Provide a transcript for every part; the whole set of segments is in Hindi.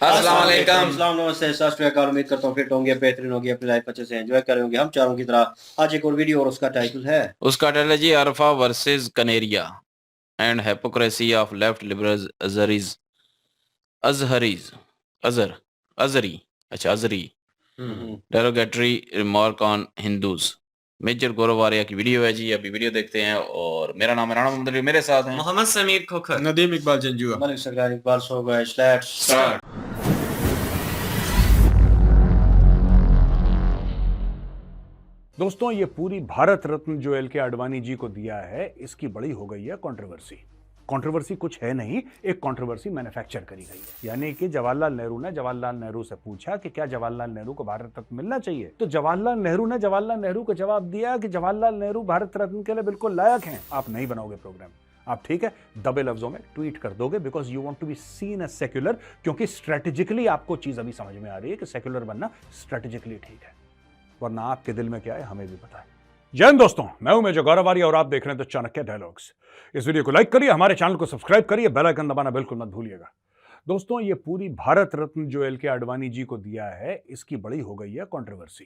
अस्सलाम वालेकुम। अस्सलाम नमस्ते सत श्री अकाल। उम्मीद करता हूँ फिट होंगे, बेहतरीन होंगे, अपनी लाइफ अच्छे से एंजॉय कर रहे होंगे हम चारों की तरह। आज एक और वीडियो और उसका टाइटल है उसका टाइटल है जी Arfa versus Kaneria and hypocrisy of left liberals Azharis Azharis Azhar Azhari अच्छा Azhari derogatory remark on Hindus. Major Gaurav वारिया की वीडियो है जी, अभी वीडियो देखते हैं। और मेरा नाम है राणा मोहम्मद अली, मेरे साथ हैं मोहम्मद समीर खोखर, नदीम इकबाल जंजुआ। मलिक सरकार इकबाल सो गए। Let's start. दोस्तों, ये पूरी भारत रत्न जो एल के आडवाणी जी को दिया है, इसकी बड़ी हो गई है कंट्रोवर्सी। कंट्रोवर्सी कुछ है नहीं, एक कंट्रोवर्सी मैन्युफैक्चर करी गई है। यानी कि जवाहरलाल नेहरू ने जवाहरलाल नेहरू से पूछा कि क्या जवाहरलाल नेहरू को भारत रत्न मिलना चाहिए, तो जवाहरलाल नेहरू ने जवाहरलाल नेहरू को जवाब दिया कि जवाहरलाल नेहरू भारत रत्न के लिए बिल्कुल लायक हैं। आप नहीं बनाओगे प्रोग्राम, आप ठीक है दबे लफ्जों में ट्वीट कर दोगे because you want to be seen as secular, क्योंकि स्ट्रेटेजिकली आपको चीज अभी समझ में आ रही है कि सेक्युलर बनना स्ट्रेटेजिकली ठीक है, वरना आपके दिल में क्या है हमें भी पता है। जय हिंद दोस्तों, मैं हूं मेजर गौरव वारिया और आप देख रहे हैं द चाणक्य डायलॉग्स। इस वीडियो को लाइक करिए, हमारे चैनल को सब्सक्राइब करिए, बेल आइकन दबाना बिल्कुल मत भूलिएगा। दोस्तों, ये पूरी भारत रत्न जो एल के आडवाणी जी को दिया है, इसकी बड़ी हो गई है कंट्रोवर्सी।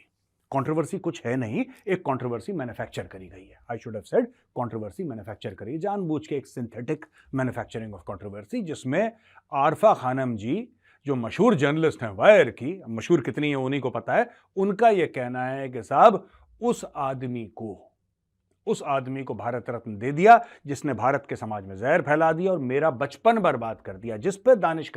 कंट्रोवर्सी कुछ है नहीं, एक कंट्रोवर्सी मैन्युफैक्चर करी गई है। I should have said controversy manufacture करी, जानबूझ के एक सिंथेटिक मैन्युफैक्चरिंग ऑफ कंट्रोवर्सी, जिसमें आरफा खानम जी जो मशहूर जर्नलिस्ट हैं वायर की, मशहूर कितनी है उन्हीं को पता है, उनका यह कहना है कि साहब उस आदमी को भारत रत्न दे दिया जिसने भारत के समाज में जहर फैला दिया और मेरा बचपन बर्बाद कर दिया। जिस पे दानिश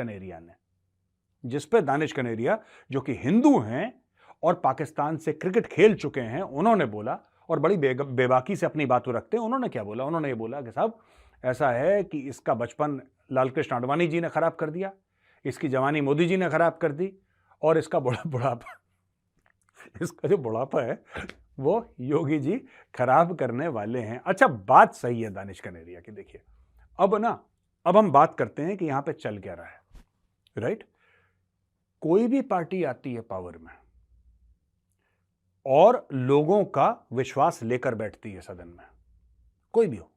कनेरिया जो कि हिंदू हैं और पाकिस्तान से क्रिकेट खेल चुके हैं, उन्होंने बोला, और बड़ी बेबाकी से अपनी बात रखते हैं। उन्होंने क्या बोला? उन्होंने ये बोला कि साहब ऐसा है कि इसका बचपन लालकृष्ण आडवाणी जी ने खराब कर दिया, इसकी जवानी मोदी जी ने खराब कर दी, और इसका इसका जो बुढ़ापा है वो योगी जी खराब करने वाले हैं। अच्छा, बात सही है दानिश कनेरिया की। देखिए, अब हम बात करते हैं कि यहां पे चल क्या रहा है, राइट? कोई भी पार्टी आती है पावर में और लोगों का विश्वास लेकर बैठती है सदन में, कोई भी हो,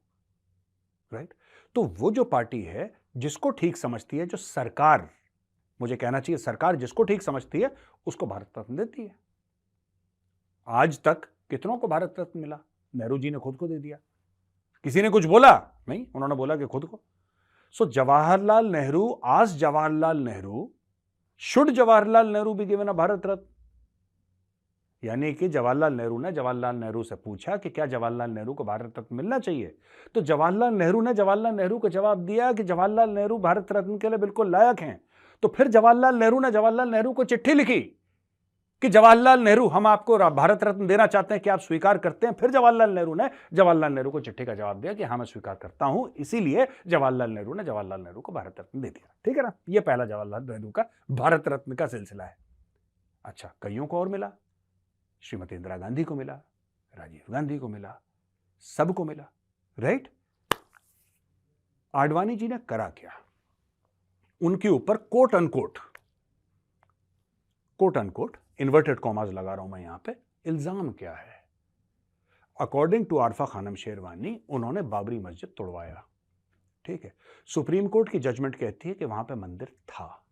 राइट? तो वो जो पार्टी है जिसको ठीक समझती है, जो सरकार, मुझे कहना चाहिए सरकार जिसको ठीक समझती है, उसको भारत रत्न देती है। आज तक कितनों को भारत रत्न मिला? नेहरू जी ने खुद को दे दिया। किसी ने कुछ बोला नहीं, उन्होंने बोला कि खुद को। सो जवाहरलाल नेहरू, आज Jawaharlal Nehru, should Jawaharlal Nehru be given a Bharat Ratna? यानी कि जवाहरलाल नेहरू ने जवाहरलाल नेहरू से पूछा कि क्या जवाहरलाल नेहरू को भारत रत्न मिलना चाहिए, तो जवाहरलाल नेहरू ने जवाहरलाल नेहरू को जवाब दिया कि जवाहरलाल नेहरू भारत रत्न के लिए बिल्कुल लायक हैं। तो फिर जवाहरलाल नेहरू ने जवाहरलाल नेहरू को चिट्ठी लिखी कि जवाहरलाल नेहरू, हम आपको भारत रत्न देना चाहते हैं, कि आप स्वीकार करते हैं? फिर जवाहरलाल नेहरू ने जवाहरलाल नेहरू को चिट्ठी का जवाब दिया कि हाँ मैं स्वीकार करता हूं, इसीलिए जवाहरलाल नेहरू ने जवाहरलाल नेहरू को भारत रत्न दे दिया। ठीक है ना? यह पहला जवाहरलाल नेहरू का भारत रत्न का सिलसिला है। अच्छा, कईयों को और मिला, श्रीमती इंदिरा गांधी को मिला, राजीव गांधी को मिला, सबको मिला, राइट? आडवाणी जी ने करा क्या? उनके ऊपर कोट अनकोट इन्वर्टेड कॉमास लगा रहा हूं मैं यहां पे, इल्जाम क्या है? अकॉर्डिंग टू आरफा खानम शेरवानी, उन्होंने बाबरी मस्जिद तोड़वाया। ठीक है, सुप्रीम कोर्ट की जजमेंट कहती है कि वहां पे मंदिर था।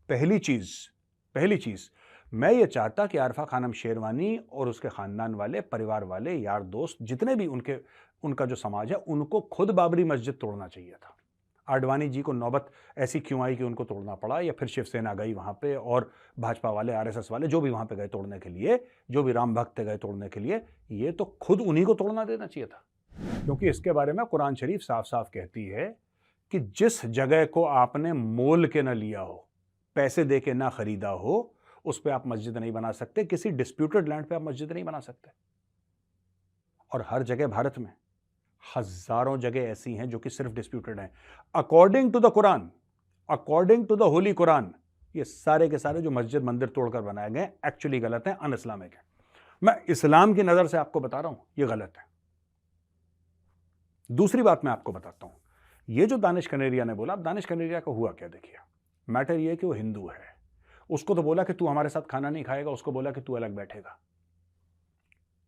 पहली चीज मैं ये चाहता कि आरफा खानम शेरवानी और उसके खानदान वाले, परिवार वाले, यार दोस्त, जितने भी उनका जो समाज है, उनको खुद बाबरी मस्जिद तोड़ना चाहिए था। आडवाणी जी को नौबत ऐसी क्यों आई कि उनको तोड़ना पड़ा, या फिर शिवसेना गई वहां पे और भाजपा वाले, आरएसएस वाले, जो भी वहां पे गए तोड़ने के लिए, जो भी राम भक्त गए तोड़ने के लिए, ये तो खुद उन्हीं को तोड़ना देना चाहिए था। क्योंकि इसके बारे में कुरान शरीफ साफ साफ कहती है कि जिस जगह को आपने मोल के ना लिया हो, पैसे दे के ना खरीदा हो, उस पर आप मस्जिद नहीं बना सकते। किसी डिस्प्यूटेड लैंड पे आप मस्जिद नहीं बना सकते। और हर जगह भारत में हजारों जगह ऐसी हैं जो कि सिर्फ डिस्प्यूटेड हैं। According to the Quran, according to the holy Quran, ये सारे के सारे जो मस्जिद मंदिर तोड़कर बनाए गए एक्चुअली गलत हैं, अन इस्लामिक है। मैं इस्लाम की नजर से आपको बता रहा हूं, ये गलत है। दूसरी बात मैं आपको बताता हूं, ये जो दानिश कनेरिया ने बोला, अब दानिश कनेरिया का हुआ क्या? देखिए, मैटर ये कि वो हिंदू है। उसको तो बोला कि तू हमारे साथ खाना नहीं खाएगा, उसको बोला कि तू अलग बैठेगा।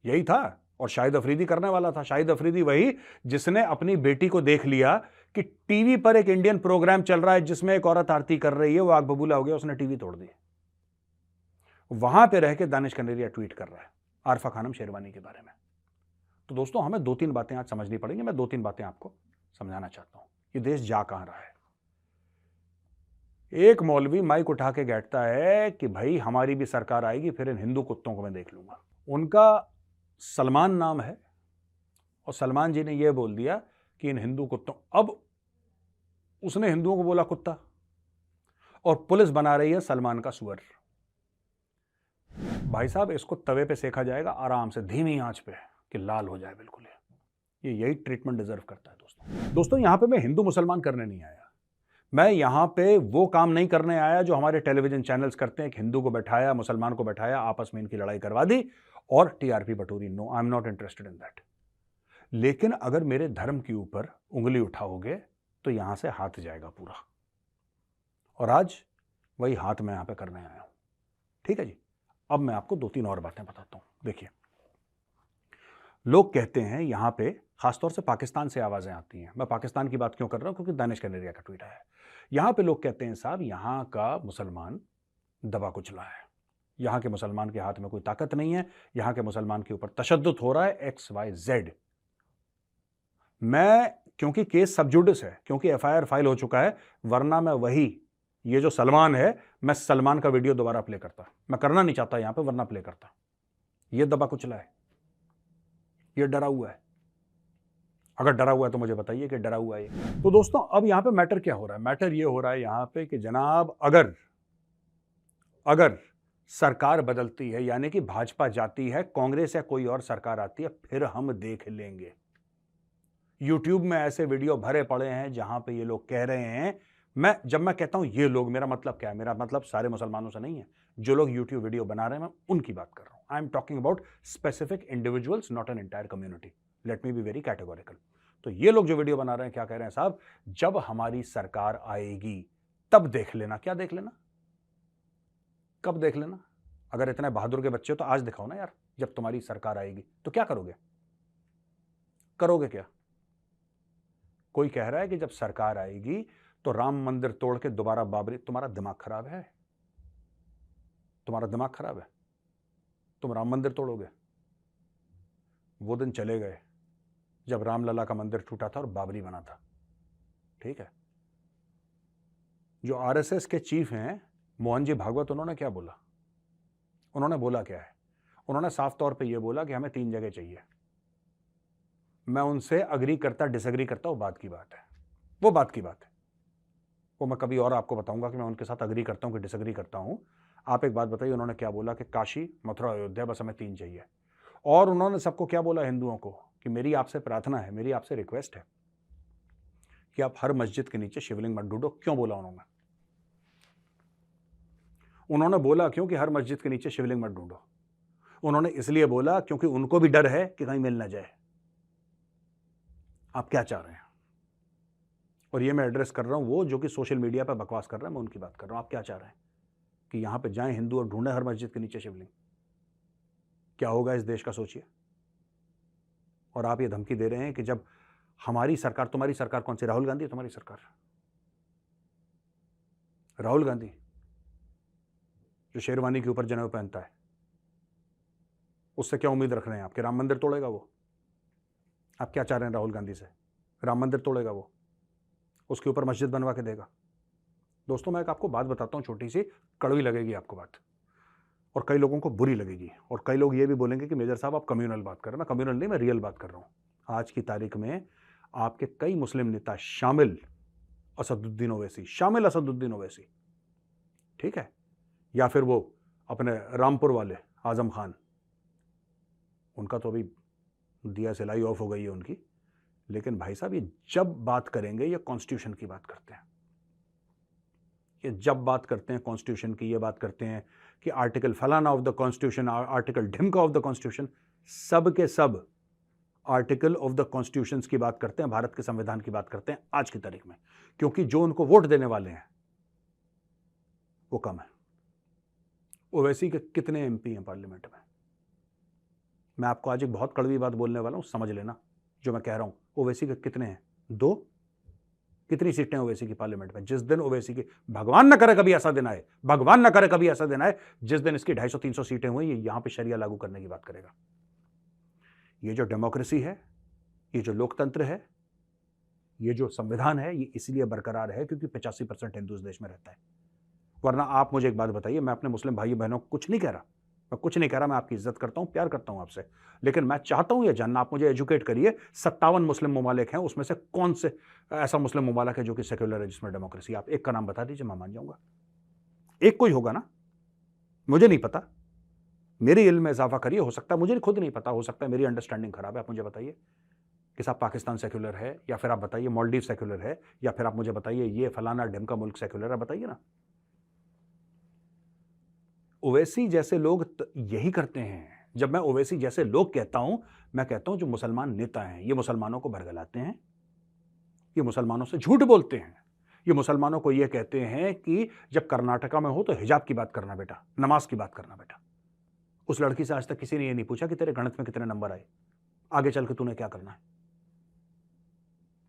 यही था और शाहिद अफरीदी करने वाला था। शाहिद अफरीदी वही जिसने अपनी बेटी को देख लिया कि टीवी पर एक इंडियन प्रोग्राम चल रहा है जिसमें एक औरत आरती कर रही है, वो आग बबूला हो गया, उसने टीवी तोड़ दी। वहां पे रह के दानिश कनेरिया ट्वीट कर रहा है आरफा खानम शेरवानी के बारे में। तो दोस्तों, हमें 2-3 बातें आज समझनी पड़ेंगी। मैं 2-3 बातें आपको समझाना चाहता हूं। ये देश जा कहां रहा है। एक मौलवी माइक उठा के बैठता है कि भाई हमारी भी सरकार आएगी, फिर इन हिंदू कुत्तों को मैं देख लूंगा। उनका सलमान नाम है और सलमान जी ने यह बोल दिया कि इन हिंदू कुत्तों, अब उसने हिंदुओं को बोला कुत्ता और पुलिस बना रही है सलमान का सुअर। भाई साहब, इसको तवे पे सेका जाएगा आराम से, धीमी आंच पे, कि लाल हो जाए बिल्कुल। ये यही ट्रीटमेंट डिजर्व करता है। दोस्तों यहां पे मैं हिंदू मुसलमान करने नहीं आया। मैं यहां पे वो काम नहीं करने आया जो हमारे टेलीविजन चैनल्स करते हैं कि हिंदू को बैठाया, मुसलमान को बैठाया, आपस में इनकी लड़ाई करवा दी और टीआरपी बटोरी। No, I am not interested in that. लेकिन अगर मेरे धर्म के ऊपर उंगली उठाओगे तो यहां से हाथ जाएगा पूरा। और आज वही हाथ मैं यहां पे करने आया हूं। ठीक है जी। अब मैं आपको 2-3 और बातें बताता हूं। देखिए, लोग कहते हैं यहां पे, खासतौर से पाकिस्तान से आवाजें आती हैं। मैं पाकिस्तान की बात क्यों कर रहा हूं? क्योंकि दानिश कनेरिया का ट्वीट आया है। यहां पे लोग कहते हैं साहब यहां का मुसलमान दबा कुचला है, यहां के मुसलमान के हाथ में कोई ताकत नहीं है, यहां के मुसलमान के ऊपर तशद्दुद हो रहा है, XYZ। मैं, क्योंकि केस सब जुडिस है, क्योंकि FIR फाइल हो चुका है, वरना मैं वही, ये जो सलमान है, मैं सलमान का वीडियो दोबारा प्ले करता। मैं करना नहीं चाहता यहां पे, वरना प्ले करता। ये दबा कुचला है, ये डरा हुआ है। अगर डरा हुआ है तो मुझे बताइए कि डरा हुआ है। तो दोस्तों, अब यहां पे मैटर क्या हो रहा है? मैटर ये हो रहा है यहां पे कि जनाब, अगर सरकार बदलती है, यानी कि भाजपा जाती है, कांग्रेस या कोई और सरकार आती है, फिर हम देख लेंगे। यूट्यूब में ऐसे वीडियो भरे पड़े हैं जहां पे ये लोग कह रहे हैं, जब मैं कहता हूं ये लोग, मेरा मतलब क्या है? मेरा मतलब सारे मुसलमानों से नहीं है। जो लोग यूट्यूब वीडियो बना रहे हैं, मैं उनकी बात कर रहा हूं। I am talking about specific individuals, not an entire community. Let me be very categorical. तो ये लोग जो वीडियो बना रहे हैं, क्या कह रहे हैं साहब? जब हमारी सरकार आएगी तब देख लेना। क्या देख लेना? कब देख लेना? अगर इतने बहादुर के बच्चे हो तो आज दिखाओ ना यार। जब तुम्हारी सरकार आएगी तो क्या करोगे? करोगे क्या? कोई कह रहा है कि जब सरकार आएगी तो राम मंदिर तोड़ के दोबारा बाबरी। तुम्हारा दिमाग खराब है? तुम्हारा दिमाग खराब है? तुम राम मंदिर तोड़ोगे? वो दिन चले गए जब रामलला का मंदिर टूटा था और बाबरी बना था। ठीक है। जो आरएसएस के चीफ हैं मोहन जी भागवत, उन्होंने क्या बोला? उन्होंने बोला क्या है? उन्होंने साफ तौर पे ये बोला कि हमें 3 जगह चाहिए। मैं उनसे अग्री करता डिसएग्री करता, वो बात की बात है। वो बात की बात है, वो मैं कभी और आपको बताऊंगा कि मैं उनके साथ अग्री करता हूं कि डिसएग्री करता हूं। आप एक बात बताइए, उन्होंने क्या बोला? कि काशी, मथुरा, अयोध्या, बस हमें 3 चाहिए। और उन्होंने सबको क्या बोला? हिंदुओं को, कि मेरी आपसे प्रार्थना है, मेरी आपसे रिक्वेस्ट है कि आप हर मस्जिद के नीचे शिवलिंग मत ढूंढो। क्यों बोला उन्होंने बोला क्यों कि हर मस्जिद के नीचे शिवलिंग मत ढूंढो? उन्होंने इसलिए बोला क्योंकि उनको भी डर है कि कहीं मिल ना जाए। आप क्या चाह रहे हैं? और ये मैं एड्रेस कर रहा हूं वो जो कि सोशल मीडिया पर बकवास कर रहे हैं, मैं उनकी बात कर रहा हूं। आप क्या चाह रहे हैं? कि यहां पे जाएं हिंदू और ढूंढें हर मस्जिद के नीचे शिवलिंग? क्या होगा इस देश का, सोचिए। और आप ये धमकी दे रहे हैं कि जब हमारी सरकार, तुम्हारी सरकार कौन सी? राहुल गांधी है तुम्हारी सरकार? राहुल गांधी जो शेरवानी के ऊपर जनेऊ पहनता है, उससे क्या उम्मीद रख रहे हैं आप? कि राम मंदिर तोड़ेगा वो? आप क्या चाह रहे हैं राहुल गांधी से? राम मंदिर तोड़ेगा वो? उसके ऊपर मस्जिद बनवा के देगा? दोस्तों, मैं एक आपको बात बताता हूं, छोटी सी, कड़वी लगेगी आपको बात, और कई लोगों को बुरी लगेगी, और कई लोग ये भी बोलेंगे कि मेजर साहब आप कम्युनल बात कर रहे हैं। मैं कम्युनल नहीं, मैं रियल बात कर रहा हूं। आज की तारीख में आपके कई मुस्लिम नेता, शामिल असदुद्दीन ओवैसी, ठीक है, या फिर वो अपने रामपुर वाले आजम खान, उनका तो अभी दिया सिलाई ऑफ हो गई है उनकी। लेकिन भाई साहब, ये जब बात करेंगे, ये कॉन्स्टिट्यूशन की बात करते हैं। ये जब बात करते हैं कॉन्स्टिट्यूशन की, ये बात करते हैं कि आर्टिकल फलाना ऑफ द कॉन्स्टिट्यूशन, आर्टिकल ढिमका ऑफ द कॉन्स्टिट्यूशन, सब के sub article of the constitution की बात करते हैं, भारत के संविधान की बात करते हैं आज की तारीख में। क्योंकि जो उनको वोट देने वाले हैं वो कम है। ओवैसी के कितने MP हैं पार्लियामेंट में? मैं आपको आज एक बहुत कड़वी बात बोलने वाला हूं, समझ लेना जो मैं कह रहा हूं। ओवैसी के कितने हैं? 2। कितनी सीटें ओवैसी की पार्लियामेंट में? जिस दिन ओवैसी की, भगवान ना करे कभी ऐसा दिन आए, भगवान ना करे कभी ऐसा दिन आए जिस दिन इसकी 250-300 सीटें हुई, ये यहां पे शरिया लागू करने की बात करेगा। ये जो डेमोक्रेसी है, ये जो लोकतंत्र है, ये जो संविधान है, ये इसलिए बरकरार है क्योंकि 85% हिंदू इस देश में रहता है। वरना आप मुझे एक बात बताइए, मैं अपने मुस्लिम भाई बहनों को कुछ नहीं कह रहा, मैं कुछ नहीं कह रहा, मैं आपकी इज्जत करता हूं, प्यार करता हूं आपसे, लेकिन मैं चाहता हूं ये जानना, आप मुझे एजुकेट करिए, 57 मुस्लिम ममालिक हैं, उसमें से कौन से ऐसा मुस्लिम ममालिक है जो कि सेक्युलर है, जिसमें डेमोक्रेसी? आप एक का नाम बता दीजिए, मैं मान जाऊंगा। एक कोई होगा ना, मुझे नहीं पता, मेरे इल्म में इजाफा करिए, हो सकता है मुझे खुद नहीं पता, हो सकता है मेरी अंडरस्टैंडिंग खराब है, आप मुझे बताइए कि साहब पाकिस्तान सेक्युलर है, या फिर आप बताइए मालदीव सेक्युलर है, या फिर आप मुझे बताइए ये फलाना ढिमका मुल्क सेक्युलर है, बताइए ना। ओवैसी जैसे लोग यही करते हैं। जब मैं ओवैसी जैसे लोग कहता हूं, मैं कहता हूं जो मुसलमान नेता हैं, ये मुसलमानों को भरगलाते हैं, ये मुसलमानों से झूठ बोलते हैं, ये मुसलमानों को ये कहते हैं कि जब कर्नाटका में हो तो हिजाब की बात करना बेटा, नमाज की बात करना बेटा। उस लड़की से आज तक किसी ने ये नहीं पूछा कि तेरे गणित में कितने नंबर आए, आगे चल के तूने क्या करना है।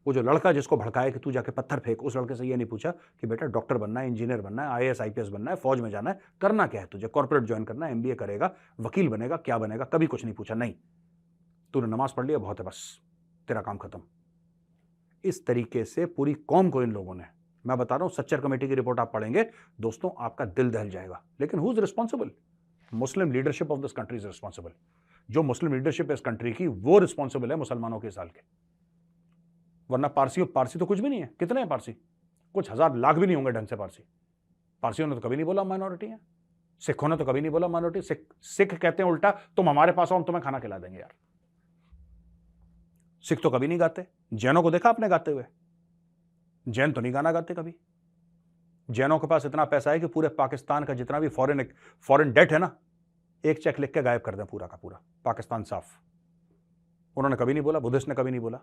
वो जो लड़का जिसको भड़काए कि तू जाके पत्थर फेंक, उस लड़के से ये नहीं पूछा कि बेटा डॉक्टर बनना है, इंजीनियर बनना है, आईएएस आईपीएस बनना है, फौज में जाना है, करना क्या है तुझे, कॉर्पोरेट ज्वाइन करना है, एमबीए करेगा, वकील बनेगा, क्या बनेगा, कभी कुछ नहीं पूछा। नहीं, तूने नमाज पढ़ लिया, बहुत है, बस तेरा काम खत्म। इस तरीके से पूरी कौम को इन लोगों ने, मैं बता रहा हूं, सच्चर कमेटी की रिपोर्ट आप पढ़ेंगे दोस्तों, आपका दिल दहल जाएगा। लेकिन who is responsible? Muslim leadership of this country is responsible. जो मुस्लिम लीडरशिप है इस कंट्री की, वो रिस्पॉन्सिबल है मुसलमानों के साल के। वरना पारसी तो कुछ भी नहीं है। कितने हैं पारसी? कुछ हजार लाख भी नहीं होंगे ढंग से पारसी। पारसियों ने तो कभी नहीं बोला माइनॉरिटी है, सिखों ने तो कभी नहीं बोला माइनॉरिटी। सिख कहते हैं उल्टा, तुम हमारे पास आओ, हम तुम्हें खाना खिला देंगे यार। सिख तो कभी नहीं गाते। जैनों को देखा आपने गाते हुए? जैन तो नहीं गाना गाते कभी। जैनों के पास इतना पैसा है कि पूरे पाकिस्तान का जितना भी फॉरेन डेट है ना, एक चेक लिख के गायब कर दें पूरा का पूरा, पाकिस्तान साफ। उन्होंने कभी नहीं बोला, बुद्धिस्ट ने कभी नहीं बोला,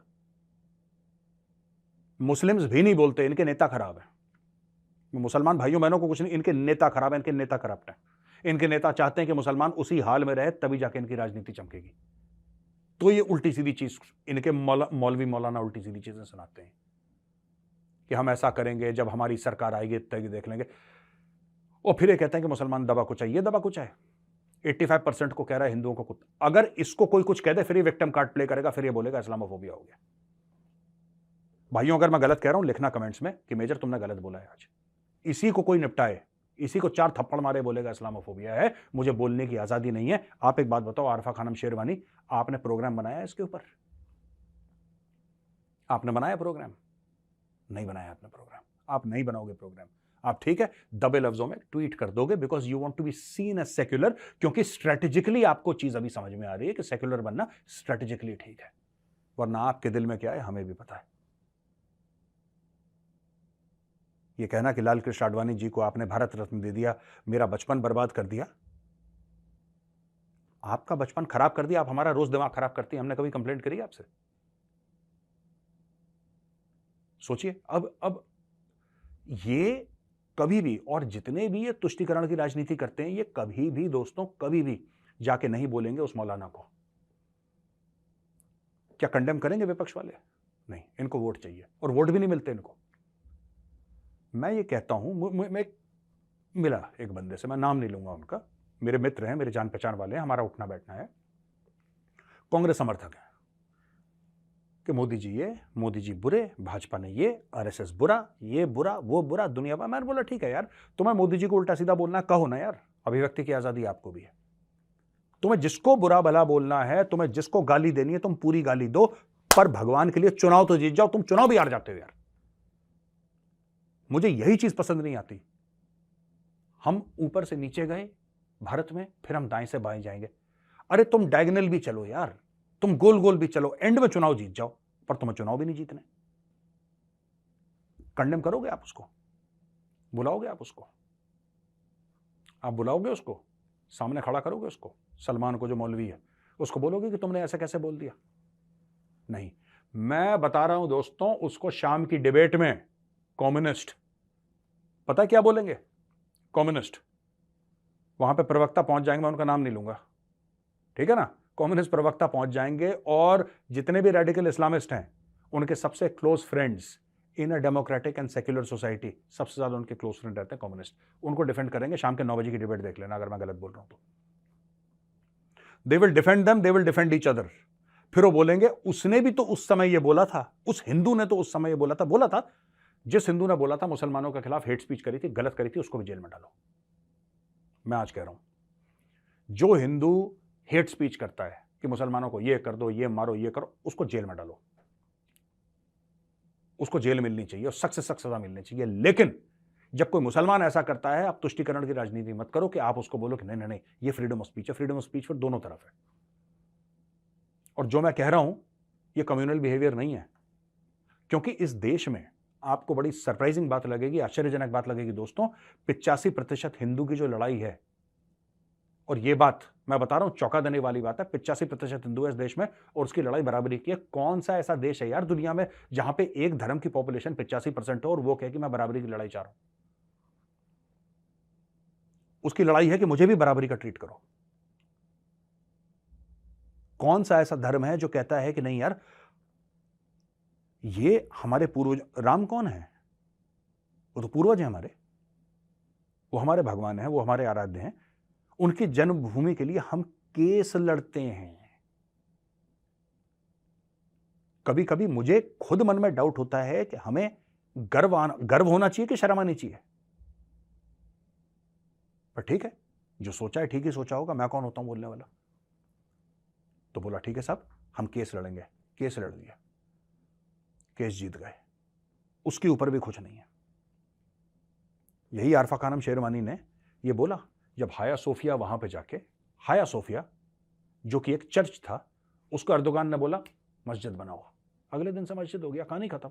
मुस्लिम्स भी नहीं बोलते, इनके नेता खराब है। मुसलमान भाइयों बहनों को कुछ नहीं, इनके नेता खराब है, इनके नेता करप्ट है। इनके नेता चाहते हैं कि मुसलमान उसी हाल में रहे, तभी जाके इनकी राजनीति चमकेगी। तो ये उल्टी सीधी चीज, इनके मौलवी मौलाना उल्टी सीधी चीजें सुनाते हैं कि हम ऐसा करेंगे, जब हमारी सरकार आएगी तभी देख लेंगे। और फिर ये कहते हैं कि मुसलमान दबा कुछ है। ये दबा कुछ है 85% को कह रहा है हिंदुओं को कुछ। अगर इसको कोई कुछ कह दे, फिर ये विक्टिम कार्ड प्ले करेगा, फिर ये बोलेगा इस्लामोफोबिया हो गया। भाइयों, अगर मैं गलत कह रहा हूं, लिखना कमेंट्स में कि मेजर तुमने गलत बोला है आज। इसी को कोई निपटाए, इसी को 4 थप्पड़ मारे बोलेगा इस्लामोफोबिया है। मुझे बोलने की आजादी नहीं है। आप एक बात बताओ, आरफा खानम शेरवानी, आपने प्रोग्राम बनाया इसके ऊपर? आपने बनाया प्रोग्राम? नहीं बनाया आपने प्रोग्राम। आप नहीं बनाओगे प्रोग्राम। आप ठीक है दबे लफ्जों में ट्वीट कर दोगे, because you want to be seen as secular, क्योंकि स्ट्रेटेजिकली आपको चीज अभी समझ में आ रही है कि सेक्युलर बनना स्ट्रेटेजिकली ठीक है। वरना आपके दिल में क्या है हमें भी पता है। ये कहना कि लाल कृष्ण आडवाणी जी को आपने भारत रत्न दे दिया, मेरा बचपन बर्बाद कर दिया। आपका बचपन खराब कर दिया, आप हमारा रोज दिमाग खराब करती हैं। हमने कभी कंप्लेंट करी आपसे? सोचिए। अब ये कभी भी, और जितने भी ये तुष्टीकरण की राजनीति करते हैं, ये कभी भी दोस्तों, कभी भी जाके नहीं बोलेंगे उस मौलाना को। क्या कंडेम करेंगे विपक्ष वाले? नहीं, इनको वोट चाहिए, और वोट भी नहीं मिलते इनको। मैं ये कहता हूं, मैं मिला एक बंदे से, मैं नाम नहीं लूंगा उनका, मेरे मित्र हैं, मेरे जान पहचान वाले हैं, हमारा उठना बैठना है, कांग्रेस समर्थक है कि मोदी जी ये, मोदी जी बुरे, भाजपा ने ये, आरएसएस बुरा, ये बुरा, वो बुरा, दुनिया भर। मैंने बोला ठीक है यार, तुम्हें मोदी जी को उल्टा सीधा बोलना कहो ना यार, अभिव्यक्ति की आजादी आपको भी है। तुम्हें जिसको बुरा भला बोलना है, तुम्हें जिसको गाली देनी है, तुम पूरी गाली दो, पर भगवान के लिए चुनाव तो जीत जाओ। तुम चुनाव भी हार जाते हो यार। मुझे यही चीज पसंद नहीं आती। हम ऊपर से नीचे गए भारत में, फिर हम दाएं से बाएं जाएंगे। अरे तुम डायगोनल भी चलो यार, तुम गोल गोल भी चलो, एंड में चुनाव जीत जाओ, पर तुम्हें चुनाव भी नहीं जीतने। कंडेम करोगे आप उसको? बुलाओगे आप उसको? आप बुलाओगे उसको? सामने खड़ा करोगे उसको? सलमान को जो मौलवी है उसको बोलोगे कि तुमने ऐसे कैसे बोल दिया? नहीं। मैं बता रहा हूं दोस्तों, उसको शाम की डिबेट में कम्युनिस्ट, पता है क्या बोलेंगे? कम्युनिस्ट। वहां पे प्रवक्ता पहुंच जाएंगे, मैं उनका नाम नहीं लूंगा, ठीक है ना। कम्युनिस्ट प्रवक्ता पहुंच जाएंगे और जितने भी रेडिकल इस्लामिस्ट हैं उनके सबसे close friends in a democratic and secular society, सबसे ज्यादा उनके क्लोज फ्रेंड रहते हैं कम्युनिस्ट, उनको डिफेंड करेंगे। शाम के 9 बजे की डिबेट देख लेना अगर मैं गलत बोल रहा हूं तो। They will defend them, they will defend each other. फिर वो बोलेंगे उसने भी तो उस समय ये बोला था, उस हिंदू ने तो उस समय ये बोला था, जिस हिंदू ने बोला था मुसलमानों के खिलाफ हेट स्पीच करी थी, गलत करी थी, उसको भी जेल में डालो। मैं आज कह रहा हूं, जो हिंदू हेट स्पीच करता है कि मुसलमानों को ये कर दो, ये मारो, ये करो, उसको जेल में डालो, उसको जेल मिलनी चाहिए और सख्त से सख्त सजा मिलनी चाहिए। लेकिन जब कोई मुसलमान ऐसा करता है, आप तुष्टिकरण की राजनीति मत करो कि आप उसको बोलो कि नहीं नहीं नहीं ये फ्रीडम ऑफ स्पीच है। फ्रीडम ऑफ स्पीच फिर दोनों तरफ है। और जो मैं कह रहा हूं ये कम्युनल बिहेवियर नहीं है, क्योंकि इस देश में आपको बड़ी सरप्राइजिंग बात लगेगी, आश्चर्यजनक बात लगेगी दोस्तों, 85% हिंदू की जो लड़ाई है, और ये बात मैं बता रहा हूं चौंका देने वाली बात है, 85% हिंदू है इस देश में और उसकी लड़ाई बराबरी की है। कौन सा ऐसा देश है यार दुनिया में जहां पे एक धर्म की पॉपुलेशन 85% हो और वो कहे कि मैं बराबरी की लड़ाई चाह रहा हूं? उसकी लड़ाई है कि मुझे भी बराबरी का ट्रीट करो। कौन सा ऐसा धर्म है जो कहता है कि नहीं यार ये हमारे पूर्वज, राम कौन है? वो तो पूर्वज है हमारे, वो हमारे भगवान है, वो हमारे आराध्य हैं, उनकी जन्मभूमि के लिए हम केस लड़ते हैं। कभी कभी मुझे खुद मन में डाउट होता है कि हमें गर्व होना चाहिए कि शर्म आनी चाहिए। पर ठीक है, जो सोचा है ठीक ही सोचा होगा, मैं कौन होता हूं बोलने वाला। तो बोला ठीक है साहब हम केस लड़ेंगे, केस लड़ दिया, केस जीत गए, उसके ऊपर भी कुछ नहीं है। यही आरफा खानम शेरवानी ने ये बोला जब हाया सोफिया वहां पे जाके, हाया सोफिया जो कि एक चर्च था, उसको अर्दोगान ने बोला मस्जिद बनाओ, अगले दिन से मस्जिद हो गया, कहानी खत्म।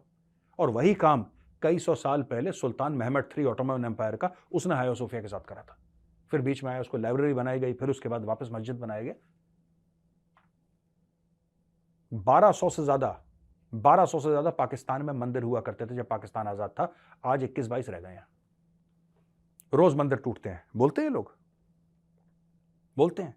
और वही काम कई सौ साल पहले सुल्तान महमद III ऑटोमन एम्पायर का, उसने हाया सोफिया के साथ करा था। फिर बीच में आया, उसको लाइब्रेरी बनाई गई, फिर उसके बाद वापस मस्जिद बनाया गया। 1200 से ज्यादा पाकिस्तान में मंदिर हुआ करते थे जब पाकिस्तान आजाद था। आज 21-22 रह गए हैं। रोज मंदिर टूटते हैं, बोलते हैं लोग, बोलते हैं।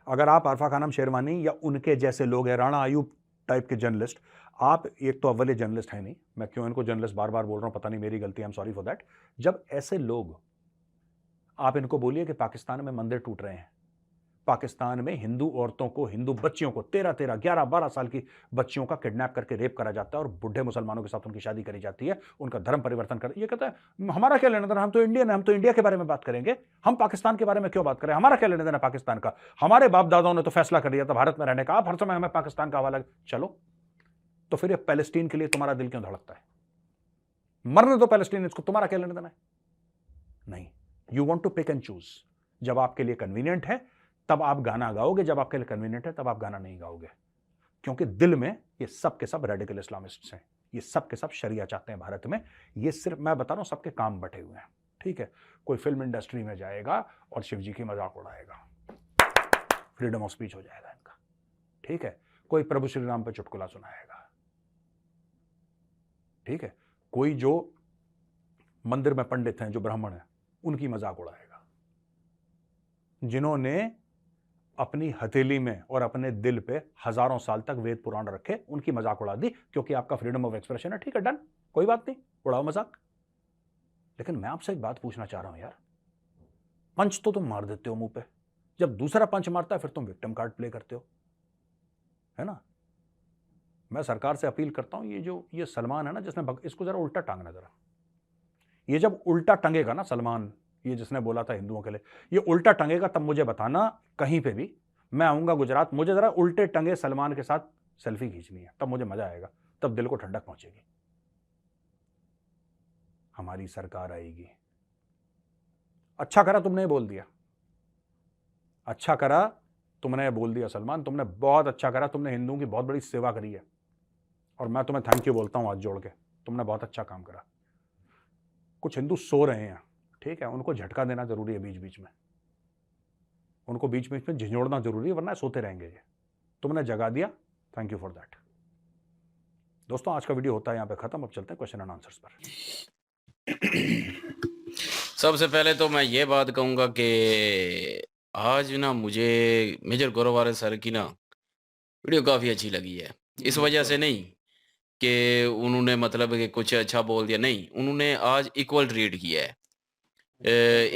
अगर आप आरफा खानम शेरवानी या उनके जैसे लोग हैं, राणा आयूब टाइप के जर्नलिस्ट, आप एक तो अव्वल जर्नलिस्ट है नहीं, मैं क्यों इनको जर्नलिस्ट बार बार बोल रहा हूं पता नहीं, मेरी गलती, I am sorry for that. जब ऐसे लोग, आप इनको बोलिए कि पाकिस्तान में मंदिर टूट रहे हैं, पाकिस्तान में हिंदू औरतों को, हिंदू बच्चियों को 13-13, 11-12 साल की बच्चियों का किडनैप करके रेप करा जाता है और बुढ़े मुसलमानों के साथ उनकी शादी करी जाती है, उनका धर्म परिवर्तन कर, ये कहता है हमारा क्या लेना देना, हम तो इंडियन है, हम तो इंडिया के बारे में बात करेंगे, हम पाकिस्तान के बारे में क्यों बात करें, हमारा क्या लेना देना पाकिस्तान का, हमारे बाप दादाओं ने तो फैसला कर लिया था भारत में रहने का, आप हर समय हमें पाकिस्तान का हवाला। चलो तो फिर ये पैलेस्टीन के लिए तुम्हारा दिल क्यों धड़कता है? मरने दो पैलेस्टीन, इसको तुम्हारा क्या लेना देना है? नहीं, you want to pick and choose. जब आपके लिए कन्वीनियंट है तब आप गाना गाओगे, जब आपके लिए कन्वीनियंट है तब आप गाना नहीं गाओगे, क्योंकि दिल में ये सब के सब रेडिकल इस्लामिस्ट्स हैं, ये सब के सब शरिया चाहते हैं भारत में। ये सिर्फ मैं बता रहा हूं, सबके काम बटे हुए हैं। ठीक है, कोई फिल्म इंडस्ट्री में जाएगा और शिव जी की मजाक उड़ाएगा, फ्रीडम ऑफ स्पीच हो जाएगा इनका। ठीक है, कोई प्रभु श्री राम पे चुटकुला सुनाएगा। ठीक है, कोई जो मंदिर में पंडित हैं, जो ब्राह्मण हैं, उनकी मजाक उड़ाएगा। जिन्होंने अपनी हथेली में और अपने दिल पे हजारों साल तक वेद पुराण रखे, उनकी मजाक उड़ा दी, क्योंकि आपका फ्रीडम ऑफ एक्सप्रेशन है। ठीक है, डन, कोई बात नहीं, उड़ाओ मजाक। लेकिन मैं आपसे एक बात पूछना चाह रहा हूं यार, पंच तो तुम मार देते हो मुंह पे, जब दूसरा पंच मारता है फिर तुम विक्टिम कार्ड प्ले करते हो, है ना? मैं सरकार से अपील करता हूं, ये सलमान है ना जिसने इसको जरा उल्टा टांगना जरा। ये जब उल्टा टंगेगा ना सलमान, ये जिसने बोला था हिंदुओं के लिए, ये उल्टा टंगेगा तब मुझे बताना, कहीं पे भी मैं आऊंगा गुजरात, मुझे जरा उल्टे टंगे सलमान के साथ सेल्फी खींचनी है, तब मुझे मजा आएगा, तब दिल को ठंडक पहुंचेगी। हमारी सरकार आएगी। अच्छा करा तुमने बोल दिया, अच्छा करा तुमने बोल दिया सलमान, तुमने बहुत अच्छा करा, तुमने हिंदुओं की बहुत बड़ी सेवा करी है और मैं तुम्हें थैंक यू बोलता हूं हाथ जोड़ के, तुमने बहुत अच्छा काम करा। कुछ हिंदू सो रहे हैं, ठीक है, उनको झटका देना जरूरी है, बीच बीच में उनको बीच बीच में झिझोड़ना जरूरी है, वरना सोते रहेंगे ये। तुमने जगा दिया, थैंक यू फॉर दैट। दोस्तों आज का वीडियो होता है यहाँ पे खत्म, अब चलते हैं क्वेश्चन एंड आंसर्स पर। सबसे पहले तो मैं ये बात कहूंगा कि आज ना मुझे मेजर गोरवारे सर की ना वीडियो काफ़ी अच्छी लगी है। इस वजह से नहीं कि उन्होंने मतलब कि कुछ अच्छा बोल दिया, नहीं, उन्होंने आज इक्वल ट्रीट किया है।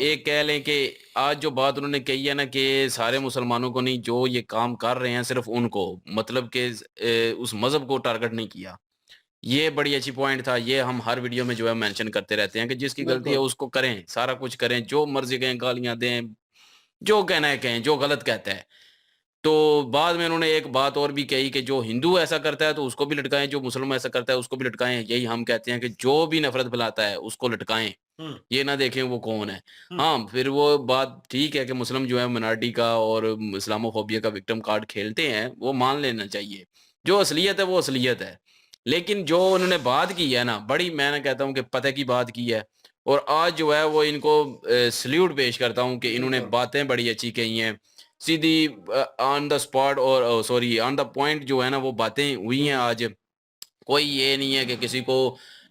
एक कह लें कि आज जो बात उन्होंने कही है ना कि सारे मुसलमानों को नहीं, जो ये काम कर रहे हैं सिर्फ उनको, मतलब कि उस मज़हब को टारगेट नहीं किया। ये बड़ी अच्छी पॉइंट था। ये हम हर वीडियो में जो है मेंशन करते रहते हैं कि जिसकी गलती है बिल्कुल। उसको करें, सारा कुछ करें, जो मर्ज़ी कहें, गालियाँ दें, जो कहना है कहें, जो गलत कहता है। तो बाद में उन्होंने एक बात और भी कही कि जो हिंदू ऐसा करता है तो उसको भी लटकाएँ, जो मुसलमान ऐसा करता है उसको भी लटकाएँ। यही हम कहते हैं कि जो भी नफ़रत फैलाता है उसको लटकाएँ। हुँ, ये ना देखें वो कौन है। हुँ। हाँ, फिर वो बात ठीक है कि मुस्लिम जो है माइनॉरिटी का और इस्लामोफ़ोबिया का विक्टिम कार्ड खेलते हैं, वो मान लेना चाहिए। जो असलियत है वो असलियत है। लेकिन जो उन्होंने बात की है ना, बड़ी मैं कहता हूँ कि पते की बात की है, और आज जो है वो इनको सैल्यूट पेश करता हूँ कि इन्होंने बिल्कुल। बातें बड़ी अच्छी कही हैं। सीधी ऑन द स्पॉट और सॉरी ऑन द पॉइंट जो है ना वो बातें हुई हैं आज। कोई ये नहीं है कि किसी को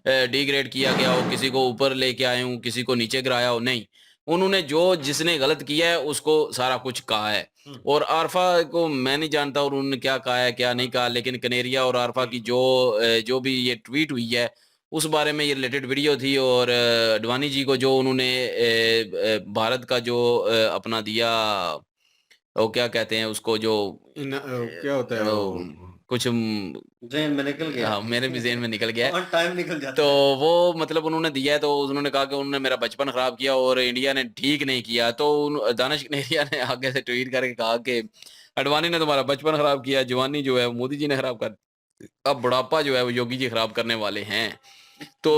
डिग्रेड किया गया हो, किसी को ऊपर लेके आए हों, किसी को नीचे गिराया हो, नहीं। उन्होंने जो जिसने गलत किया है उसको सारा कुछ कहा है। हुँ। और आरफा को मैं नहीं जानता और उन्होंने क्या कहा है, क्या नहीं कहा, लेकिन कनेरिया और आरफा की जो भी ये ट्वीट हुई है, उस बारे में ये रिलेटेड वीडियो थी। और अडवाणी जी को जो उन्होंने भारत का जो अपना दिया, वो क्या कहते हैं उसको जो क्या होता है वो कुछ ज़हन में निकल गया। हाँ, मेरे भी ज़हन में निकल गया है। ऑन टाइम निकल जाता तो है। वो मतलब उन्होंने दिया है, तो उन्होंने कहा कि उन्होंने मेरा बचपन खराब किया और इंडिया ने ठीक नहीं किया। तो दानिश कनेरिया ने आगे से ट्वीट करके कहा कि अडवाणी ने तुम्हारा बचपन खराब किया, जवानी जो है वो मोदी जी ने खराब कर, अब बुढ़ापा जो है वो योगी जी खराब करने वाले हैं। तो